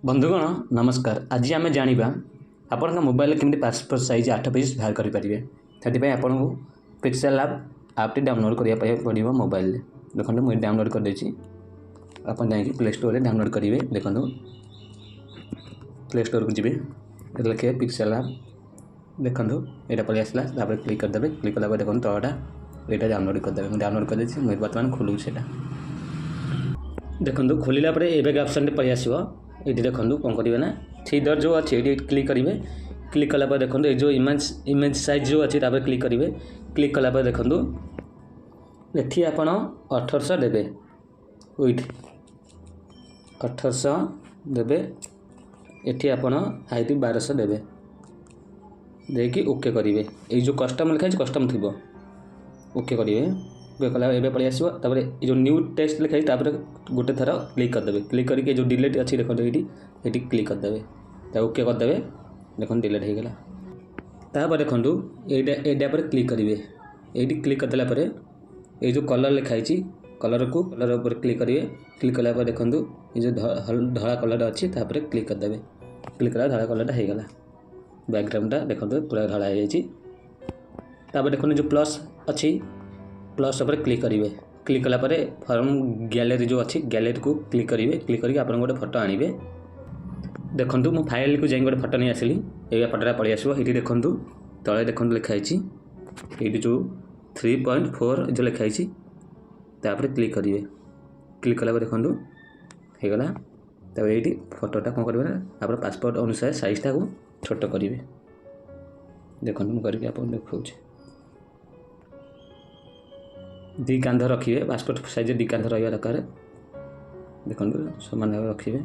बंधुगण नमस्कार। आज आम जाना आपण मोबाइल केमती पासपोर्ट साइज 8 पेज बाहर करेंगे से आपन को पिक्सेल आप डाउनलोड करने पड़ो मोबाइल। देखो मुझे डाउनलोड कर देती आप प्ले स्टोर में डाउनलोड करेंगे। देखो प्ले स्टोर को जी लिखे पिक्सेल आप देखो यहाँ पलि आसला क्लिक करदे। क्लिक कला देखो तलटा यहाँ डाउनलोड करदे। मुझे डाउनलोड कर देती मुझे बर्तमान खोलू से देखो खोलला एबेक ऑप्शन पलि आसो। ये देखो कौन करेंगे ना थ्री डॉट जो अच्छे ये क्लिक करेंगे। क्लिक कला देखो ये जो इमेज साइज जो अच्छी क्लिक करेंगे। क्लिक कला देखो ये आपड़ 1800 देवे विथ 1800 देवे। ये आपड़ हाइट 1200 देवे देखिए ओके करेंगे। ये जो कस्टम लिखाई कस्टम थी ओके करेंगे। ओके कला एवं पलि आसो। जो न्यू टेक्स्ट लिखाई गोटे थर क्लिक करदे। क्लिक करके जो डिलीट अच्छी देखो ये क्लिक करदे ओके करदे। देखो डिलीट हो गला। तापर देखो यहाँ पर क्लिक करेंगे। ये क्लिक करदेला ये जो कलर लिखाई कलर को कलर ऊपर क्लिक करेंगे। क्लिक कला देखो ये जो धला कलर अच्छी क्लिक करदे। क्लिक कला धला कलर हो गला। बैकग्राउंड देखो पूरा धला हो जाए। देखो जो प्लस अच्छी प्लस पर क्लिक करेंगे। क्लिक कला फॉर्म गैलरी जो अच्छी गैलरी को क्लिक करेंगे। क्लिक करके आप गोटे फोटो आणवे। देखो मो फाइल को जाए गोटे फोटो नहीं आसली ये फोटोटा पलि आसो। ये देखो तले देखो लिखाई ये जो 3.4 जो लिखाई क्लिक करेंगे। क्लिक कला देखो हो गला। ये फोटोटा कौन करेंगे ना आप पासपोर्ट अनुसार साइजटा को छोट करेंगे। देखो मुझे आप देखा दी कांध रखिए। पासपोर्ट साइज दी कांध रहा दरकार। देखो सामान भाव रखिए।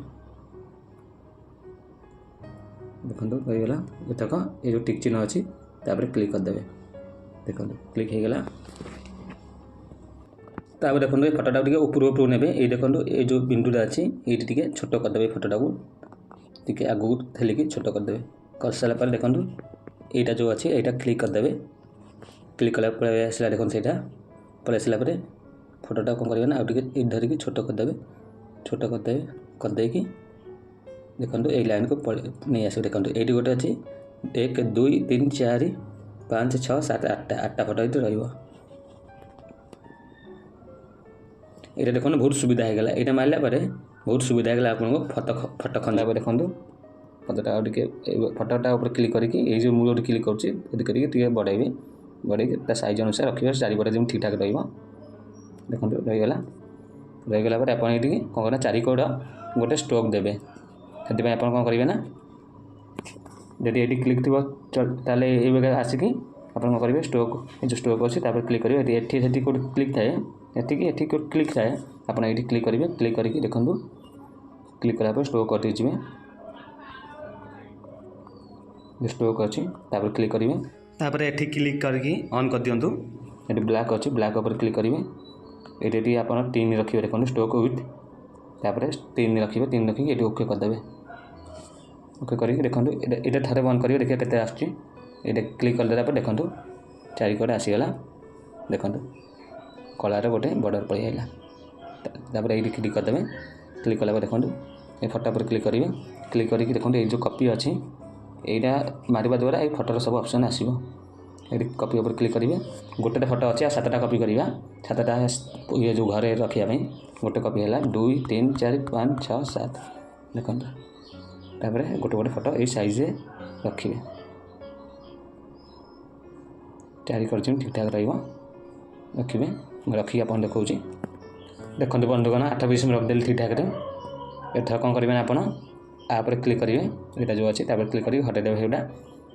देखो रहीगला एतक ये जो टिक चिन्ह अच्छी क्लिक करदे। देखो क्लिक हो गला। देखो ये फोटोटा टे ऊपर ने ये देखो ये जो बिंदुटा अच्छी ये छोट करदे। फोटोटा को टे आगू थेलिकी छोट करदे। कर सारा देखो यहाँ जो अच्छी यहाँ क्लिक करदे। क्लिक कला पलि आसला देखो से पलि आसला फोटोटा कौन करेंगे ना आगे धरिकी छोट करदे। छोट करदे करदे कि देखो ये लाइन को नहीं आस। देखो ये गोटे अच्छी 1 2 3 4 5 6 7 8टा फोटो ये रहा। ये देखो बहुत सुविधा हो गला। यहाँ मारला बहुत सुविधा हो गला आपको फोटो खंदा। देखो फोटोटा फोटोटा ऊपर क्लिक करके ये जो मूल क्लिक करके बढ़ाइबे। बढ़े साइज अनुसार रखिए चारिपटे जमी ठीक ठाक रहा। देखो रहीगला। रहीगला आप कौन करना चारिकड़ गोटे स्ट्रोक देवे। से आप कौन करेंगे ना जदि ये क्लिक थी ताले आसिक आप कौन करेंगे स्ट्रोक जो स्ट्रोक अच्छी क्लिक करेंगे। ये कौट क्लिक थाए ये कौट क्लिक थाए आप ये क्लिक करेंगे। क्लिक करके देखो क्लिक कला स्ट्रोक कट जी स्ट्रोक अच्छी क्लिक करेंगे। तापर ये क्लिक करके ऑन कर दिंतु। ये ब्लैक अच्छी ब्लैक ऊपर क्लिक करेंगे। ये आप 3 रखिए। देखो स्ट्रोक विथ तापर 3 रखिए। 3 रखिए ये ओके करदे। ओके करके देखो ये थे बंद करेंगे। देखिए केते आसुची ये क्लिक करदेला देखो चारिकड़े आसीगला। देखो कलार गोटे बॉर्डर पलि आइला। तापर ये क्लिक करदे। क्लिक कला देखो ये फोटो पर क्लिक करेंगे। क्लिक करके देखो ये जो कॉपी अच्छी यहाँ मारिबा द्वारा ये फोटोर सब ऑप्शन आसो। ये कॉपी ऊपर क्लिक करेंगे। गोटे फोटो अच्छी 7टा कॉपी करवा 7टा ये जो घरे रखापी गोटे कॉपी है 2 3 4 5 6 7। देखो तापर गोटे गोटे फोटो ये साइज रखिए। चारिकड़ ठीक ठाक रखिए। रखिए आप देखा देखो बंधुगण 8 पीस में रखिदेली ठीक ठाक। एथर कौन करेंगे ना आप आप क्लिक करेंगे। यहाँ जो अच्छी क्लिक करेंगे हटेदेवे। यहाँ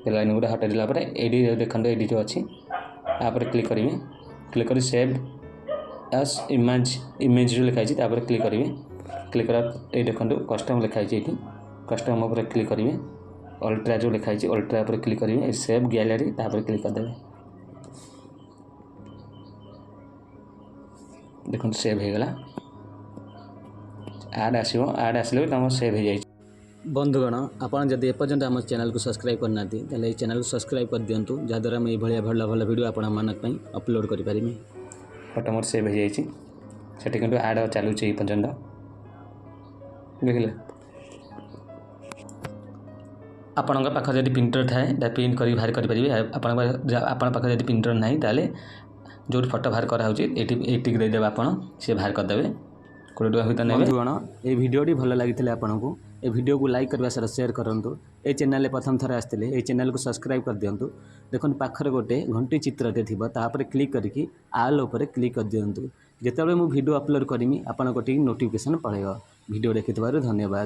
लाइन गुड़ा हटेदेला ये देखो ये जो अच्छी आप क्लिक करेंगे। क्लिक कर सेव एज इमेज जो लिखाई क्लिक करेंगे। क्लिक कर ये देखो कस्टम लिखाई ये कस्टम उपर क्लिक करेंगे। अल्ट्रा जो लिखाई अल्ट्रा पर क्लिक करेंगे। सेव गैलरी क्लिक करदे। देखो सेव हो गला। आड आसो आड आसले तुम सेव हो जाए। बंधुगण आपन जदि एपर्यंत आम चैनल को सब्सक्राइब करना ताले चैनल को सब्सक्राइब कर दिंतु जहाँद्वारा मुझे भाई भल भल वीडियो आपण मानक अपलोड करें। फोटो मोर सेव हो जाए। आड चलुचे पर्यटन देखिले। ଆପଣଙ୍କ ପାଖରେ ଯଦି ପ୍ରିଣ୍ଟର ଥାଏ ତାହେଲେ ପ୍ରିଣ୍ଟ କରି ବାହାର କରିପାରିବେ। ଆପଣଙ୍କ ପାଖରେ ଯଦି ପ୍ରିଣ୍ଟର ନାହିଁ ତାହେଲେ ଯେଉଁଠି ଫଟୋ ବାହାର କରାହେଉଛି ଏଇଠିକି ଦେଇଦେବେ, ଆପଣ ସିଏ ବାହାର କରିଦେବେ। 20 ଟଙ୍କା ଭିତରେ ନେବେ। ବନ୍ଧୁଗଣ, এই ভিডিওটি ଭଲ ଲାଗିଥିଲେ ଆପଣଙ୍କୁ এই ଭିଡ଼ିଓକୁ ଲାଇକ୍ କରିବା ସହିତ ସେୟାର କରନ୍ତୁ। এই ଚ୍ୟାନେଲରେ ପ୍ରଥମ ଥର ଆସିଥିଲେ এই ଚ୍ୟାନେଲକୁ ସବସ୍କ୍ରାଇବ୍ କରିଦିଅନ୍ତୁ। ଦେଖନ୍ତୁ ପାଖରେ ଗୋଟେ ଘଣ୍ଟି ଚିତ୍ରଟେ ଥିବ, ତାପରେ କ୍ଲିକ୍ କରିକି ଆଲ୍ ଉପରେ କ୍ଲିକ୍ କରିଦିଅନ୍ତୁ। ଯେତେବେଳେ ମୁଁ ଭିଡ଼ିଓ ଅପଲୋଡ଼ କରିମି ଆପଣଙ୍କ କତିକି ନୋଟିଫିକେସନ୍ ପଳେଇବ। ଭିଡ଼ିଓ ଦେଖିଥିବାରୁ ଧନ୍ୟବାଦ।